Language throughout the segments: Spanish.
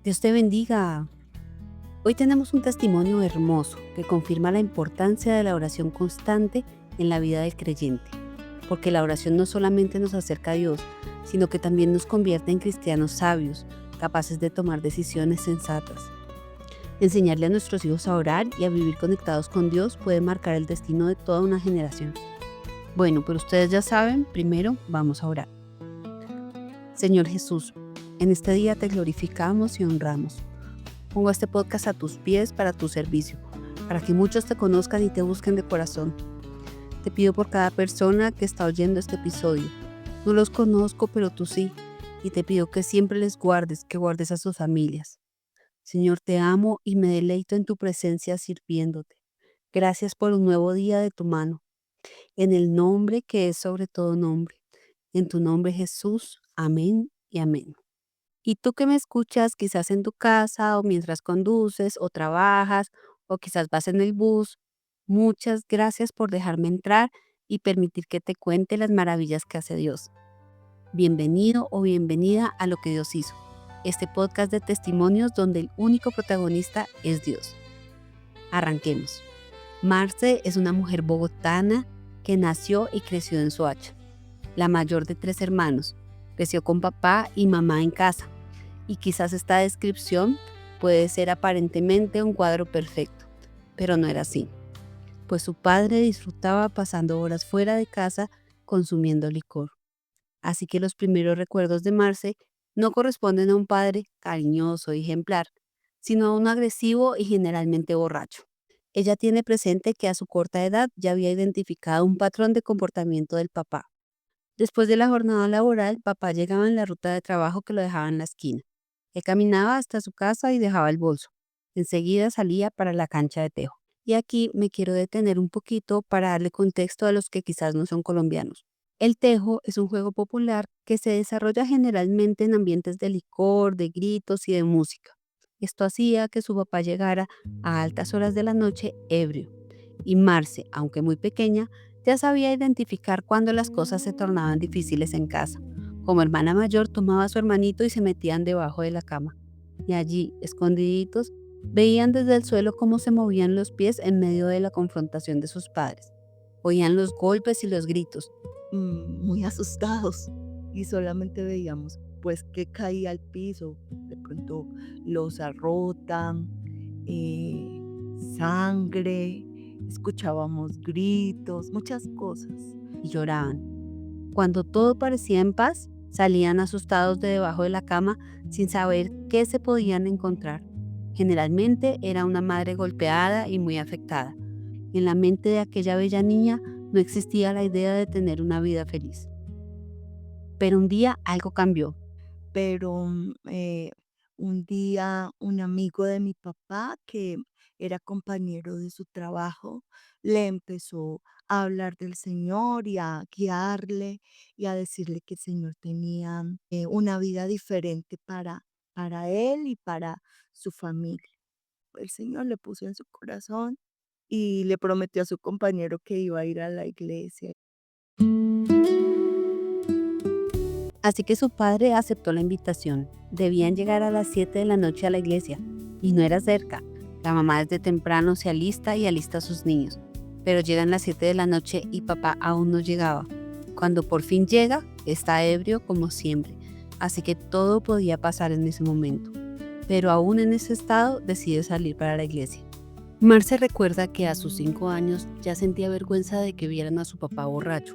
Dios te bendiga. Hoy tenemos un testimonio hermoso que confirma la importancia de la oración constante en la vida del creyente, porque la oración no solamente nos acerca a Dios, sino que también nos convierte en cristianos sabios, capaces de tomar decisiones sensatas. Enseñarle a nuestros hijos a orar y a vivir conectados con Dios puede marcar el destino de toda una generación. Bueno, pero ustedes ya saben, primero vamos a orar. Señor Jesús, en este día te glorificamos y honramos. Pongo este podcast a tus pies para tu servicio, para que muchos te conozcan y te busquen de corazón. Te pido por cada persona que está oyendo este episodio. No los conozco, pero tú sí, y te pido que siempre les guardes, que guardes a sus familias. Señor, te amo y me deleito en tu presencia sirviéndote. Gracias por un nuevo día de tu mano. En el nombre que es sobre todo nombre. En tu nombre Jesús. Amén y amén. Y tú que me escuchas quizás en tu casa o mientras conduces o trabajas o quizás vas en el bus, muchas gracias por dejarme entrar y permitir que te cuente las maravillas que hace Dios. Bienvenido o bienvenida a Lo que Dios hizo, este podcast de testimonios donde el único protagonista es Dios. Arranquemos. Marce es una mujer bogotana que nació y creció en Soacha, la mayor de 3 hermanos. Creció con papá y mamá en casa. Y quizás esta descripción puede ser aparentemente un cuadro perfecto, pero no era así, pues su padre disfrutaba pasando horas fuera de casa consumiendo licor. Así que los primeros recuerdos de Marce no corresponden a un padre cariñoso y ejemplar, sino a un agresivo y generalmente borracho. Ella tiene presente que a su corta edad ya había identificado un patrón de comportamiento del papá. Después de la jornada laboral, papá llegaba en la ruta de trabajo que lo dejaba en la esquina. Él caminaba hasta su casa y dejaba el bolso. Enseguida salía para la cancha de tejo. Y aquí me quiero detener un poquito para darle contexto a los que quizás no son colombianos. El tejo es un juego popular que se desarrolla generalmente en ambientes de licor, de gritos y de música. Esto hacía que su papá llegara a altas horas de la noche ebrio. Y Marce, aunque muy pequeña, ya sabía identificar cuando las cosas se tornaban difíciles en casa. Como hermana mayor, tomaba a su hermanito y se metían debajo de la cama. Y allí, escondiditos, veían desde el suelo cómo se movían los pies en medio de la confrontación de sus padres. Oían los golpes y los gritos. Muy asustados y solamente veíamos pues que caía al piso, de pronto los arrotan, eh, sangre, escuchábamos gritos, muchas cosas. Y lloraban. Cuando todo parecía en paz, salían asustados de debajo de la cama sin saber qué se podían encontrar. Generalmente era una madre golpeada y muy afectada. En la mente de aquella bella niña no existía la idea de tener una vida feliz. Pero un día algo cambió. Pero un día un amigo de mi papá, que era compañero de su trabajo, le empezó a hablar del Señor y a guiarle y a decirle que el Señor tenía una vida diferente para él y para su familia. El Señor le puso en su corazón y le prometió a su compañero que iba a ir a la iglesia. Así que su padre aceptó la invitación. Debían llegar a las 7 de la noche a la iglesia, y no era cerca. La mamá desde temprano se alista y alista a sus niños. Pero llegan las 7 de la noche y papá aún no llegaba. Cuando por fin llega, está ebrio como siempre, así que todo podía pasar en ese momento. Pero aún en ese estado decide salir para la iglesia. Marce recuerda que a sus 5 años ya sentía vergüenza de que vieran a su papá borracho.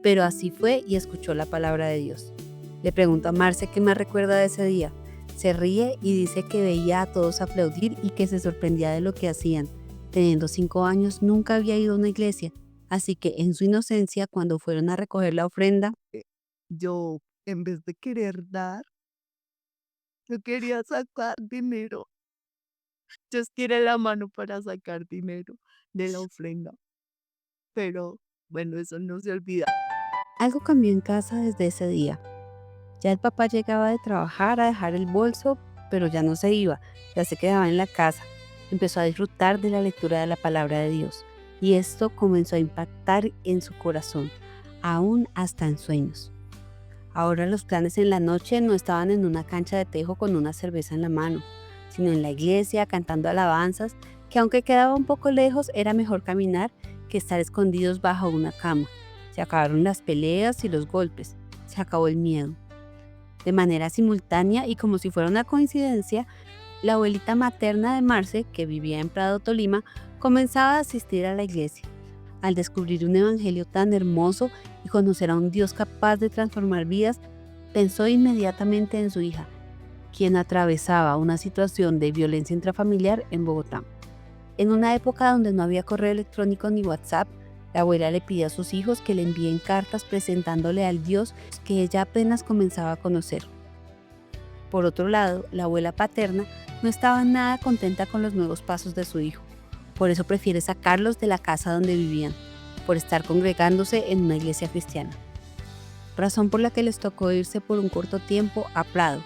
Pero así fue y escuchó la palabra de Dios. Le pregunto a Marce qué más recuerda de ese día. Se ríe y dice que veía a todos aplaudir y que se sorprendía de lo que hacían. Teniendo 5 años nunca había ido a una iglesia, así que en su inocencia, cuando fueron a recoger la ofrenda, Yo, en vez de querer dar, yo quería sacar dinero. Yo estiré la mano para sacar dinero de la ofrenda, pero bueno, eso no se olvida. algo cambió en casa desde ese día. Ya el papá llegaba de trabajar a dejar el bolso, pero ya no se iba, ya se quedaba en la casa. Empezó a disfrutar de la lectura de la palabra de Dios y esto comenzó a impactar en su corazón, aún hasta en sueños. Ahora los planes en la noche no estaban en una cancha de tejo con una cerveza en la mano, sino en la iglesia cantando alabanzas, que aunque quedaba un poco lejos, era mejor caminar que estar escondidos bajo una cama. Se acabaron las peleas y los golpes, se acabó el miedo. De manera simultánea y como si fuera una coincidencia, la abuelita materna de Marce, que vivía en Prado, Tolima, comenzaba a asistir a la iglesia. Al descubrir un evangelio tan hermoso y conocer a un Dios capaz de transformar vidas, pensó inmediatamente en su hija, quien atravesaba una situación de violencia intrafamiliar en Bogotá. En una época donde no había correo electrónico ni WhatsApp, la abuela le pidió a sus hijos que le envíen cartas presentándole al Dios que ella apenas comenzaba a conocer. Por otro lado, la abuela paterna no estaba nada contenta con los nuevos pasos de su hijo. Por eso prefiere sacarlos de la casa donde vivían, por estar congregándose en una iglesia cristiana. Razón por la que les tocó irse por un corto tiempo a Prado.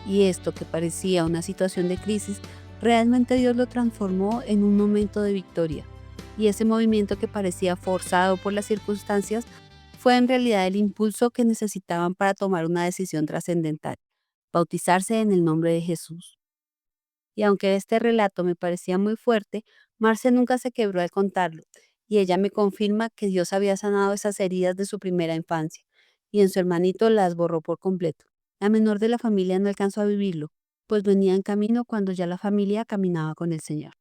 Y esto, que parecía una situación de crisis, realmente Dios lo transformó en un momento de victoria. Y ese movimiento que parecía forzado por las circunstancias fue en realidad el impulso que necesitaban para tomar una decisión trascendental: bautizarse en el nombre de Jesús. Y aunque este relato me parecía muy fuerte, Marce nunca se quebró al contarlo, y ella me confirma que Dios había sanado esas heridas de su primera infancia, y en su hermanito las borró por completo. La menor de la familia no alcanzó a vivirlo, pues venía en camino cuando ya la familia caminaba con el Señor.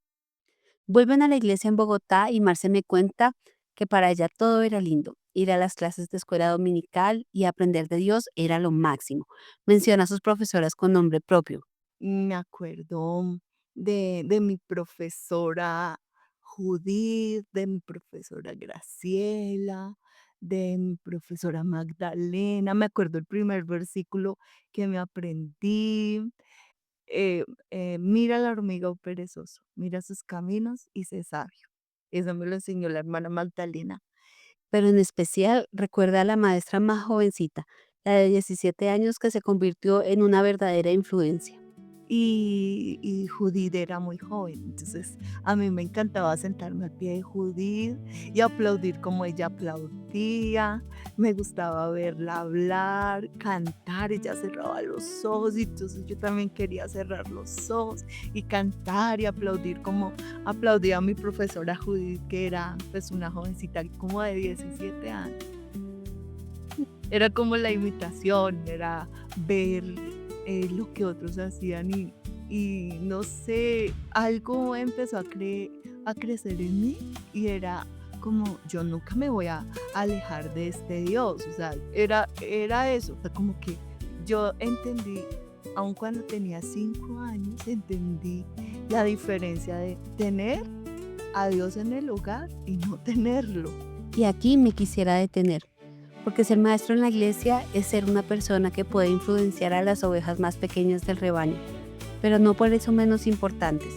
Vuelven a la iglesia en Bogotá y Marce me cuenta que para ella todo era lindo. Ir a las clases de escuela dominical y aprender de Dios era lo máximo. Menciona a sus profesoras con nombre propio. Me acuerdo de mi profesora Judith, de mi profesora Graciela, de mi profesora Magdalena. Me acuerdo el primer versículo que me aprendí. Mira la hormiga, oh perezoso, mira sus caminos y sé sabio. Eso me lo enseñó la hermana Magdalena. Pero en especial recuerda a la maestra más jovencita, la de 17 años, que se convirtió en una verdadera influencia. Y Judith era muy joven, entonces a mí me encantaba sentarme al pie de Judith y aplaudir como ella aplaudía. Me gustaba verla hablar, cantar. Ella cerraba los ojos y entonces yo también quería cerrar los ojos y cantar y aplaudir como aplaudía a mi profesora Judith, que era pues una jovencita como de 17 años. Era como la imitación, era ver lo que otros hacían y no sé, algo empezó a crecer en mí y era como yo nunca me voy a alejar de este Dios, o sea, era eso, o sea, como que yo entendí, aun cuando tenía 5 años, entendí la diferencia de tener a Dios en el hogar y no tenerlo. Y aquí me quisiera detener, porque ser maestro en la iglesia es ser una persona que puede influenciar a las ovejas más pequeñas del rebaño, pero no por eso menos importantes.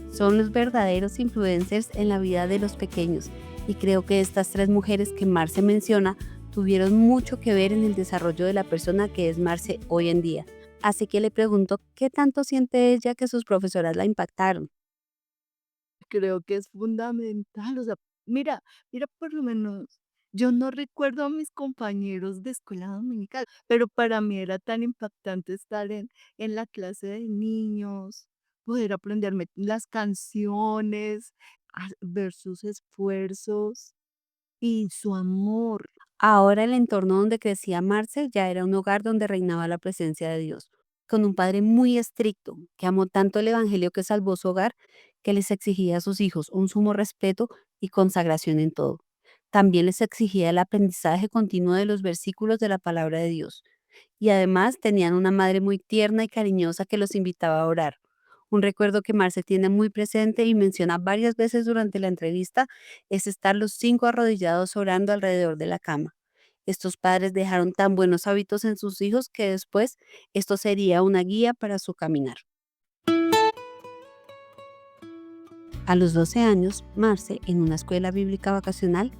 Son los verdaderos influencers en la vida de los pequeños, y creo que estas tres mujeres que Marce menciona tuvieron mucho que ver en el desarrollo de la persona que es Marce hoy en día. Así que le pregunto, ¿qué tanto siente ella que sus profesoras la impactaron? Creo que es fundamental, o sea, mira, por lo menos yo no recuerdo a mis compañeros de escuela dominical, pero para mí era tan impactante estar en la clase de niños, poder aprenderme las canciones, ver sus esfuerzos y su amor. Ahora el entorno donde crecía Marce ya era un hogar donde reinaba la presencia de Dios, con un padre muy estricto, que amó tanto el Evangelio que salvó su hogar, que les exigía a sus hijos un sumo respeto y consagración en todo. También les exigía el aprendizaje continuo de los versículos de la palabra de Dios. Y además tenían una madre muy tierna y cariñosa que los invitaba a orar. Un recuerdo que Marce tiene muy presente y menciona varias veces durante la entrevista es estar los cinco arrodillados orando alrededor de la cama. Estos padres dejaron tan buenos hábitos en sus hijos que después esto sería una guía para su caminar. A los 12 años, Marce, en una escuela bíblica vacacional,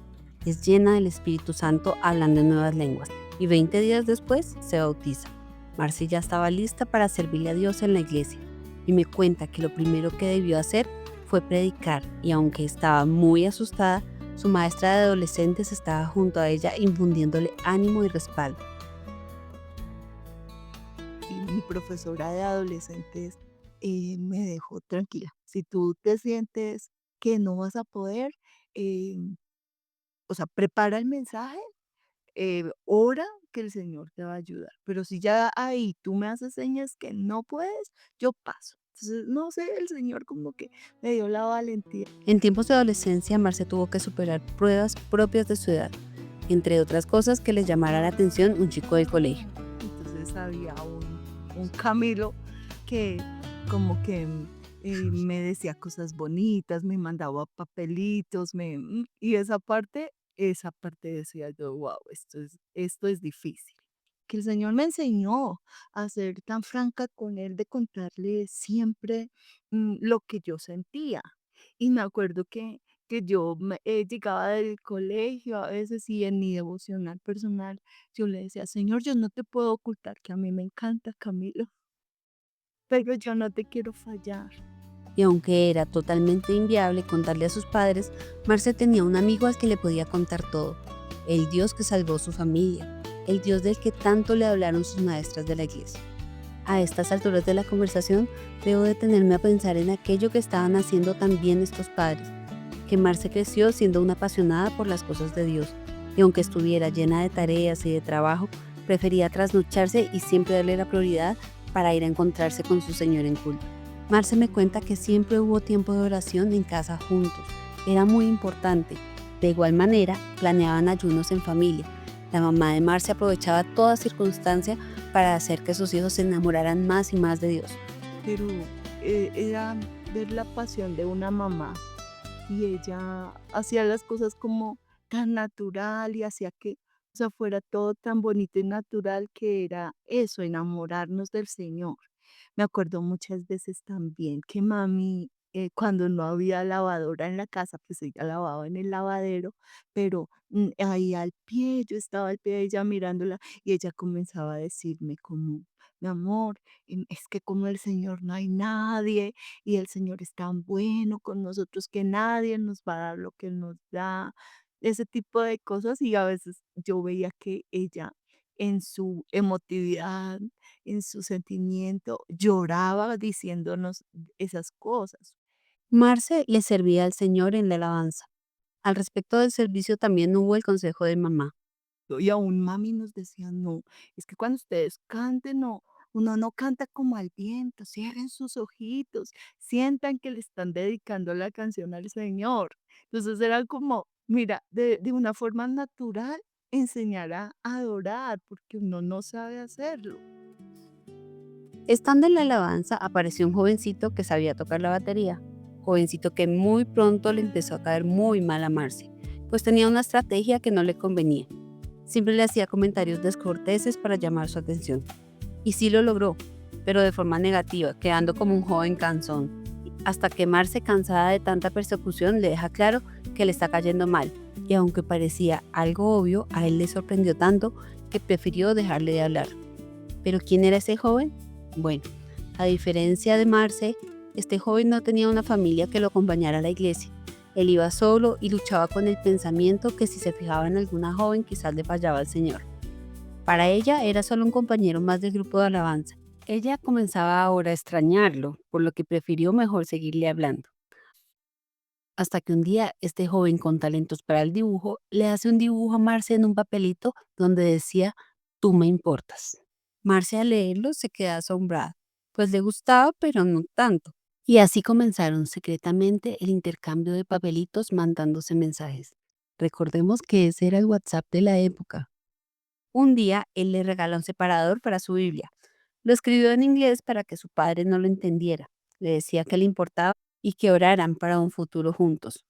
es llena del Espíritu Santo hablando en nuevas lenguas y 20 días después se bautiza. Marce ya estaba lista para servirle a Dios en la iglesia y me cuenta que lo primero que debió hacer fue predicar, y aunque estaba muy asustada, su maestra de adolescentes estaba junto a ella infundiéndole ánimo y respaldo. y mi profesora de adolescentes me dejó tranquila. Si tú te sientes que no vas a poder, eh, o sea, prepara el mensaje, ora que el Señor te va a ayudar. Pero si ya ahí tú me haces señas que no puedes, yo paso. Entonces, no sé, el Señor como que me dio la valentía. En tiempos de adolescencia, Marce tuvo que superar pruebas propias de su edad, entre otras cosas que le llamara la atención un chico del colegio. Entonces había un Camilo que como que me decía cosas bonitas, me mandaba papelitos, y esa parte decía yo, wow, esto es difícil. Que el Señor me enseñó a ser tan franca con Él, de contarle siempre lo que yo sentía. Y me acuerdo que yo llegaba del colegio a veces y en mi devocional personal yo le decía, Señor, yo no te puedo ocultar que a mí me encanta Camilo, pero yo no te quiero fallar. Y aunque era totalmente inviable contarle a sus padres, Marce tenía un amigo al que le podía contar todo, el Dios que salvó su familia, el Dios del que tanto le hablaron sus maestras de la iglesia. A estas alturas de la conversación, debo detenerme a pensar en aquello que estaban haciendo también estos padres, que Marce creció siendo una apasionada por las cosas de Dios, y aunque estuviera llena de tareas y de trabajo, prefería trasnocharse y siempre darle la prioridad para ir a encontrarse con su Señor en culto. Marce me cuenta que siempre hubo tiempo de oración en casa juntos, era muy importante. De igual manera, planeaban ayunos en familia. La mamá de Marce aprovechaba toda circunstancia para hacer que sus hijos se enamoraran más y más de Dios. Pero era ver la pasión de una mamá y ella hacía las cosas como tan natural y hacía que, o sea, fuera todo tan bonito y natural que era eso, enamorarnos del Señor. Me acuerdo muchas veces también que mami, cuando no había lavadora en la casa, pues ella lavaba en el lavadero, pero ahí al pie, yo estaba al pie de ella mirándola y ella comenzaba a decirme como, mi amor, es que como el Señor no hay nadie y el Señor es tan bueno con nosotros que nadie nos va a dar lo que Él nos da, ese tipo de cosas y a veces yo veía que ella en su emotividad, en su sentimiento, lloraba diciéndonos esas cosas. Marce le servía al Señor en la alabanza. Al respecto del servicio también hubo el consejo de mamá. Y aún mami nos decía, no, es que cuando ustedes canten, no, uno no canta como al viento, cierren sus ojitos, sientan que le están dedicando la canción al Señor. Entonces era como, mira, de una forma natural, enseñar a adorar, porque uno no sabe hacerlo. Estando en la alabanza, apareció un jovencito que sabía tocar la batería, jovencito que muy pronto le empezó a caer muy mal a Marcy, pues tenía una estrategia que no le convenía. Siempre le hacía comentarios descorteses para llamar su atención. Y sí lo logró, pero de forma negativa, quedando como un joven cansón, hasta que Marce, cansada de tanta persecución, le deja claro que le está cayendo mal, y aunque parecía algo obvio, a él le sorprendió tanto que prefirió dejarle de hablar. ¿Pero quién era ese joven? Bueno, a diferencia de Marce, este joven no tenía una familia que lo acompañara a la iglesia. Él iba solo y luchaba con el pensamiento que si se fijaba en alguna joven quizás le fallaba al Señor. Para ella era solo un compañero más del grupo de alabanza. Ella comenzaba ahora a extrañarlo, por lo que prefirió mejor seguirle hablando. Hasta que un día este joven con talentos para el dibujo le hace un dibujo a Marce en un papelito donde decía, tú me importas. Marce al leerlo se queda asombrada, pues le gustaba pero no tanto. Y así comenzaron secretamente el intercambio de papelitos mandándose mensajes. Recordemos que ese era el WhatsApp de la época. Un día él le regaló un separador para su Biblia. Lo escribió en inglés para que su padre no lo entendiera. Le decía que le importaba y que oraran para un futuro juntos.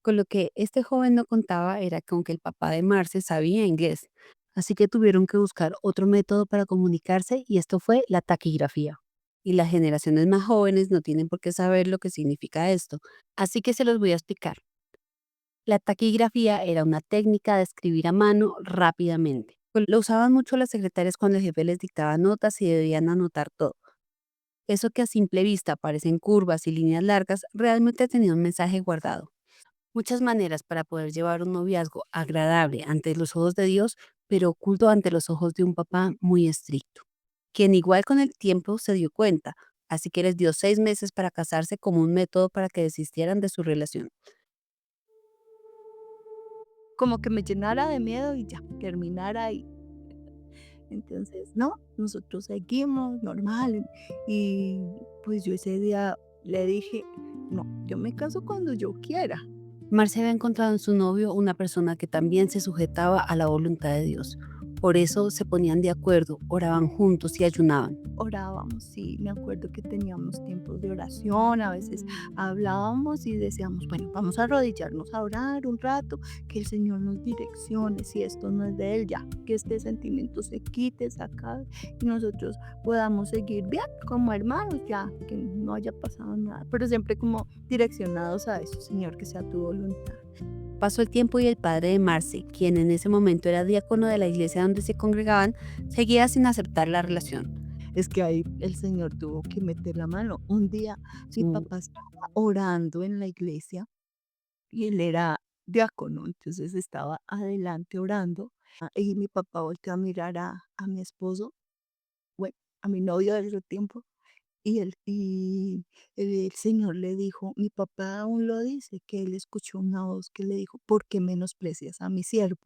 Con lo que este joven no contaba era con que el papá de Marce sabía inglés, así que tuvieron que buscar otro método para comunicarse y esto fue la taquigrafía. Y las generaciones más jóvenes no tienen por qué saber lo que significa esto, así que se los voy a explicar. La taquigrafía era una técnica de escribir a mano rápidamente. Lo usaban mucho las secretarias cuando el jefe les dictaba notas y debían anotar todo. Eso que a simple vista parecen curvas y líneas largas, realmente tenía un mensaje guardado. Muchas maneras para poder llevar un noviazgo agradable ante los ojos de Dios, pero oculto ante los ojos de un papá muy estricto. quien igual con el tiempo se dio cuenta, así que les dio 6 meses para casarse como un método para que desistieran de su relación. Como que me llenara de miedo y ya, terminara ahí. Entonces, no, nosotros seguimos normal. Y pues yo ese día le dije, no, yo me caso cuando yo quiera. Marce había encontrado en su novio una persona que también se sujetaba a la voluntad de Dios. Por eso se ponían de acuerdo, oraban juntos y ayunaban. Orábamos, sí, me acuerdo que teníamos tiempos de oración, a veces hablábamos y decíamos, bueno, vamos a arrodillarnos a orar un rato, que el Señor nos direccione, si esto no es de Él, ya, que este sentimiento se quite, se acabe y nosotros podamos seguir bien como hermanos, ya, que no haya pasado nada, pero siempre como direccionados a eso, Señor, que sea tu voluntad. Pasó el tiempo y el padre de Marce, quien en ese momento era diácono de la iglesia donde se congregaban, seguía sin aceptar la relación. Es que ahí el Señor tuvo que meter la mano. Un día mi Mm. papá estaba orando en la iglesia y él era diácono, entonces estaba adelante orando, y mi papá volteó a mirar a mi esposo, bueno, a mi novio de ese tiempo, y el Señor le dijo, mi papá aún lo dice, que él escuchó una voz que le dijo, ¿por qué menosprecias a mi siervo?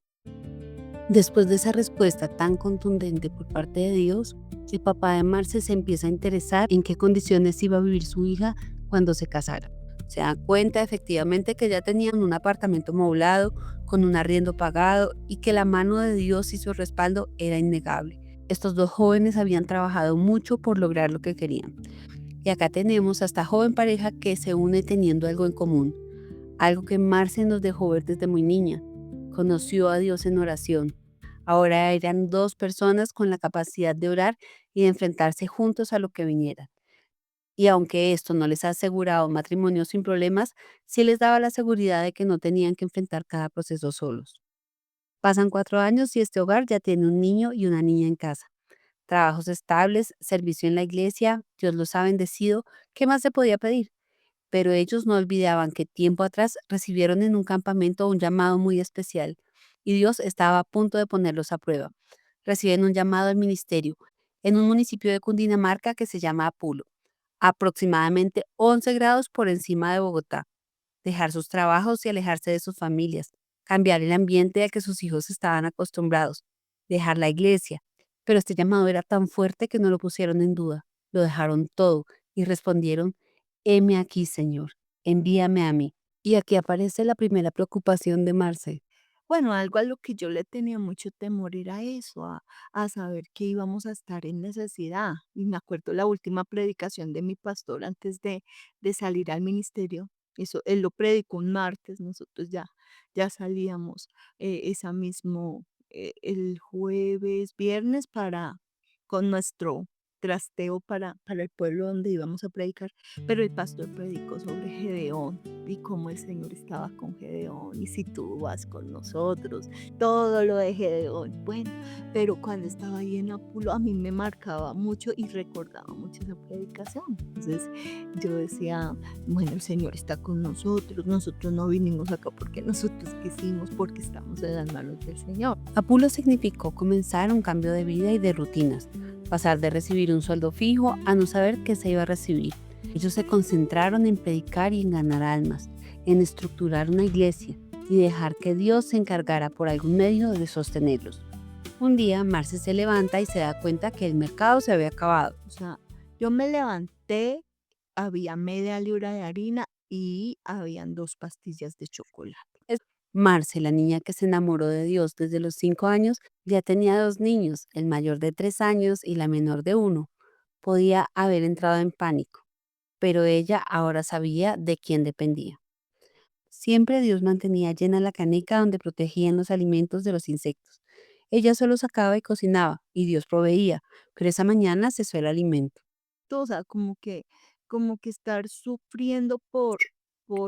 Después de esa respuesta tan contundente por parte de Dios, el papá de Marce se empieza a interesar en qué condiciones iba a vivir su hija cuando se casara. Se da cuenta efectivamente que ya tenían un apartamento moblado, con un arriendo pagado y que la mano de Dios y su respaldo era innegable. Estos dos jóvenes habían trabajado mucho por lograr lo que querían. Y acá tenemos a esta joven pareja que se une teniendo algo en común, algo que Marce nos dejó ver desde muy niña. Conoció a Dios en oración. Ahora eran dos personas con la capacidad de orar y de enfrentarse juntos a lo que viniera. Y aunque esto no les ha asegurado un matrimonio sin problemas, sí les daba la seguridad de que no tenían que enfrentar cada proceso solos. Pasan 4 años y este hogar ya tiene un niño y una niña en casa. Trabajos estables, servicio en la iglesia, Dios los ha bendecido. ¿Qué más se podía pedir? Pero ellos no olvidaban que tiempo atrás recibieron en un campamento un llamado muy especial y Dios estaba a punto de ponerlos a prueba. Reciben un llamado al ministerio en un municipio de Cundinamarca que se llama Apulo, aproximadamente 11 grados por encima de Bogotá. Dejar sus trabajos y alejarse de sus familias, cambiar el ambiente al que sus hijos estaban acostumbrados, dejar la iglesia. Pero este llamado era tan fuerte que no lo pusieron en duda, lo dejaron todo y respondieron, heme aquí, Señor, envíame a mí. Y aquí aparece la primera preocupación de Marce. Bueno, algo a lo que yo le tenía mucho temor era eso, a saber que íbamos a estar en necesidad. Y me acuerdo la última predicación de mi pastor antes de salir al ministerio. Eso, él lo predicó un martes, nosotros ya salíamos esa mismo, el jueves, viernes con nuestro trasteo para el pueblo donde íbamos a predicar. Pero el pastor predicó sobre Gedeón y cómo el Señor estaba con Gedeón, y si tú vas con nosotros, todo lo de Gedeón. Bueno, pero cuando estaba ahí en Apulo, a mí me marcaba mucho y recordaba mucho esa predicación. Entonces yo decía, bueno, el Señor está con nosotros no vinimos acá porque nosotros quisimos, porque estamos en las manos del Señor. Apulo significó comenzar un cambio de vida y de rutinas, pasar de recibir un sueldo fijo a no saber qué se iba a recibir. Ellos se concentraron en predicar y en ganar almas, en estructurar una iglesia y dejar que Dios se encargara por algún medio de sostenerlos. Un día, Marce se levanta y se da cuenta que el mercado se había acabado. O sea, yo me levanté, había media libra de harina y habían 2 pastillas de chocolate. Es- Marce, la niña que se enamoró de Dios desde los 5 años, ya tenía dos niños, el mayor de 3 años y la menor de 1. Podía haber entrado en pánico, pero ella ahora sabía de quién dependía. Siempre Dios mantenía llena la caneca donde protegían los alimentos de los insectos. Ella solo sacaba y cocinaba, y Dios proveía, pero esa mañana cesó el alimento. O sea, como que estar sufriendo por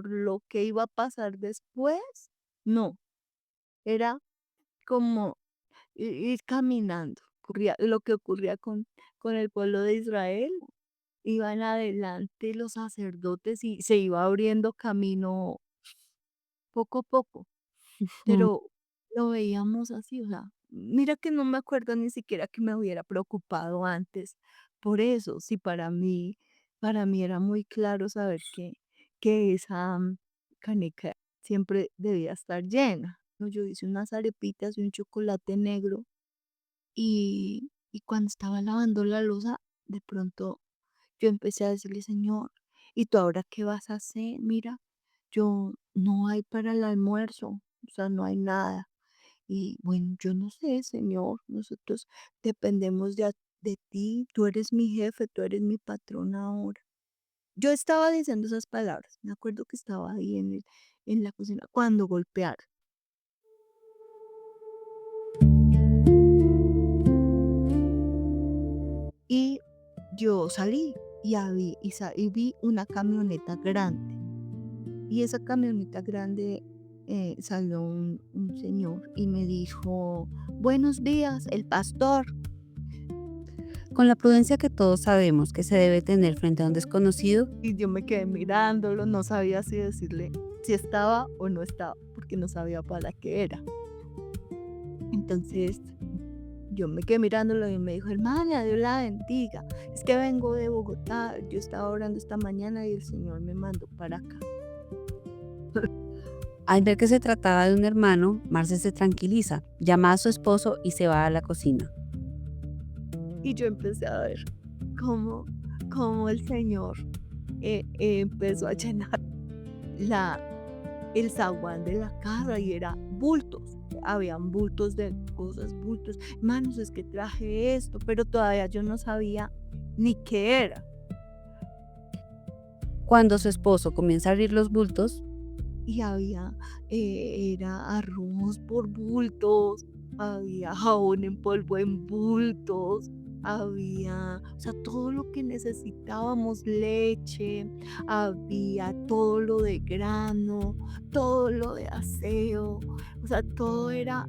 lo que iba a pasar después, no, era como ir caminando. Ocurría lo que ocurría con el pueblo de Israel, iban adelante los sacerdotes y se iba abriendo camino poco a poco, pero lo veíamos así, o sea, mira que no me acuerdo ni siquiera que me hubiera preocupado antes por eso. Sí, para mí era muy claro saber que esa caneca siempre debía estar llena, ¿no? Yo hice unas arepitas y un chocolate negro y cuando estaba lavando la loza, de pronto yo empecé a decirle: "Señor, ¿y tú ahora qué vas a hacer? Mira, yo no hay para el almuerzo, o sea, no hay nada". Y bueno, yo no sé, Señor, nosotros dependemos de ti, tú eres mi jefe, tú eres mi patrón ahora. Yo estaba diciendo esas palabras, me acuerdo que estaba ahí en la cocina cuando golpearon. Y yo salí y vi una camioneta grande. Y esa camioneta grande salió un señor y me dijo: "Buenos días, el pastor". Con la prudencia que todos sabemos que se debe tener frente a un desconocido, Y yo me quedé mirándolo, no sabía si decirle si estaba o no estaba, porque no sabía para qué era. Entonces, yo me quedé mirándolo y me dijo: "Hermana, Dios la bendiga. Es que vengo de Bogotá, yo estaba orando esta mañana y el Señor me mandó para acá". al ver que se trataba de un hermano, Marce se tranquiliza, llama a su esposo y se va a la cocina. Y yo empecé a ver cómo el Señor, empezó a llenar la el zaguán de la casa y era bultos. Habían bultos de cosas, bultos. Manos, es que traje esto, pero todavía yo no sabía ni qué era. Cuando su esposo comienza a abrir los bultos, Y había, era arroz por bultos, había jabón en polvo en bultos, había, o sea, todo lo que necesitábamos, leche, había todo lo de grano, todo lo de aseo, o sea, todo era,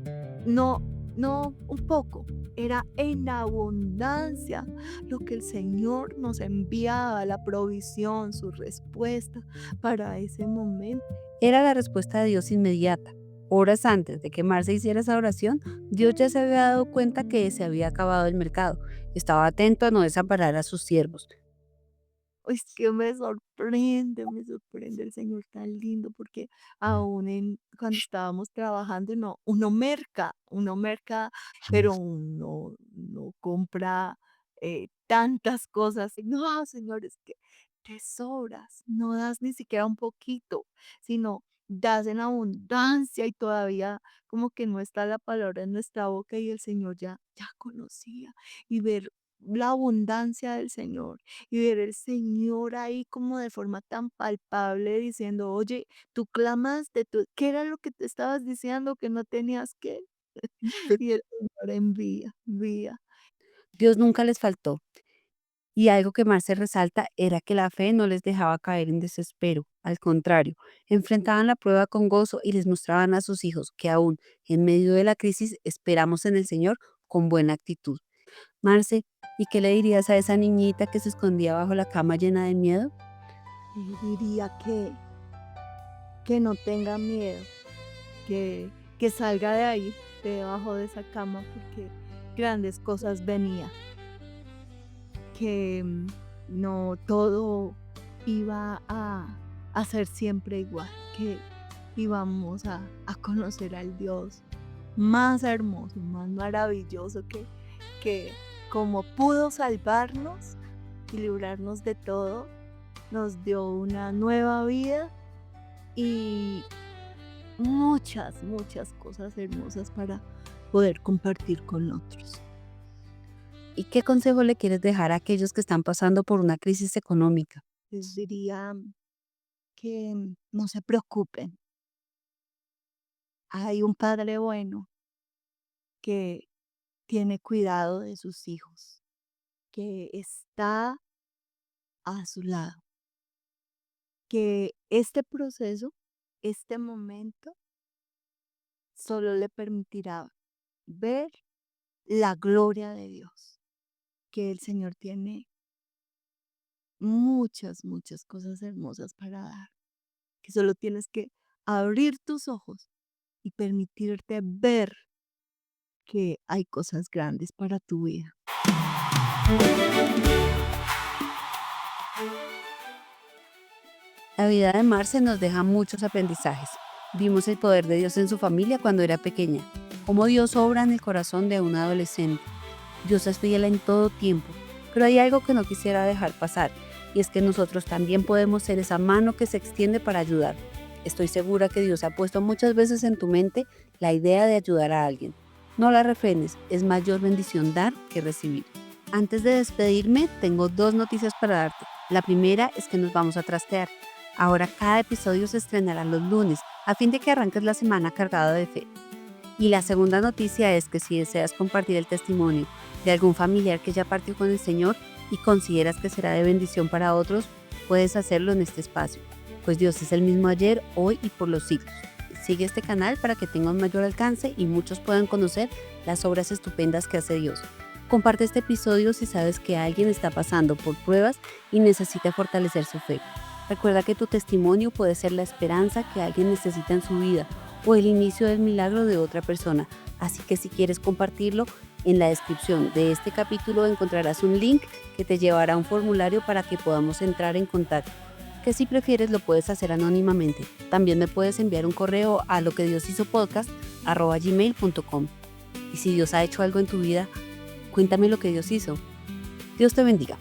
no, no un poco, era en abundancia lo que el Señor nos enviaba, la provisión, su respuesta para ese momento. era la respuesta de Dios inmediata. Horas antes de que Marce hiciera esa oración, Dios ya se había dado cuenta que se había acabado el mercado. Estaba atento a no desamparar a sus siervos. Es que me sorprende el Señor tan lindo, porque aún cuando estábamos trabajando, no, uno merca, pero uno no compra tantas cosas. No, Señor, es que te sobras, no das ni siquiera un poquito, sino das en abundancia y todavía como que no está la palabra en nuestra boca y el Señor ya conocía y ver la abundancia del Señor y ver el Señor ahí como de forma tan palpable diciendo: "Oye, tú clamaste, ¿qué era lo que te estabas diciendo que no tenías que?". Y el Señor envía. Dios nunca les faltó. Y algo que más se resalta era que la fe no les dejaba caer en desespero. Al contrario, enfrentaban la prueba con gozo y les mostraban a sus hijos que aún en medio de la crisis esperamos en el Señor con buena actitud. Marce, ¿y qué le dirías a esa niñita que se escondía bajo la cama llena de miedo? Le diría que no tenga miedo, que salga de ahí, de debajo de esa cama, porque grandes cosas venía, que no todo iba a ser siempre igual, que íbamos a conocer al Dios más hermoso, más maravilloso, que como pudo salvarnos y librarnos de todo, nos dio una nueva vida y muchas, muchas cosas hermosas para poder compartir con otros. ¿Y qué consejo le quieres dejar a aquellos que están pasando por una crisis económica? Les diría que no se preocupen. Hay un padre bueno que tiene cuidado de sus hijos, que está a su lado, que este proceso, este momento, solo le permitirá ver la gloria de Dios, que el Señor tiene muchas, muchas cosas hermosas para dar, que solo tienes que abrir tus ojos y permitirte ver que hay cosas grandes para tu vida. La vida de Marce nos deja muchos aprendizajes. Vimos el poder de Dios en su familia cuando era pequeña, cómo Dios obra en el corazón de un adolescente. Dios es fiel en todo tiempo, pero hay algo que no quisiera dejar pasar, y es que nosotros también podemos ser esa mano que se extiende para ayudar. Estoy segura que Dios ha puesto muchas veces en tu mente la idea de ayudar a alguien. No la refrenes, es mayor bendición dar que recibir. Antes de despedirme, tengo 2 noticias para darte. La primera es que nos vamos a trastear. Ahora cada episodio se estrenará los lunes, a fin de que arranques la semana cargada de fe. Y la segunda noticia es que si deseas compartir el testimonio de algún familiar que ya partió con el Señor y consideras que será de bendición para otros, puedes hacerlo en este espacio, pues Dios es el mismo ayer, hoy y por los siglos. Sigue este canal para que tenga un mayor alcance y muchos puedan conocer las obras estupendas que hace Dios. Comparte este episodio si sabes que alguien está pasando por pruebas y necesita fortalecer su fe. Recuerda que tu testimonio puede ser la esperanza que alguien necesita en su vida o el inicio del milagro de otra persona. Así que si quieres compartirlo, en la descripción de este capítulo encontrarás un link que te llevará a un formulario para que podamos entrar en contacto, que si prefieres lo puedes hacer anónimamente. También me puedes enviar un correo a loquedioshizopodcast@gmail.com. Y si Dios ha hecho algo en tu vida, cuéntame lo que Dios hizo. Dios te bendiga.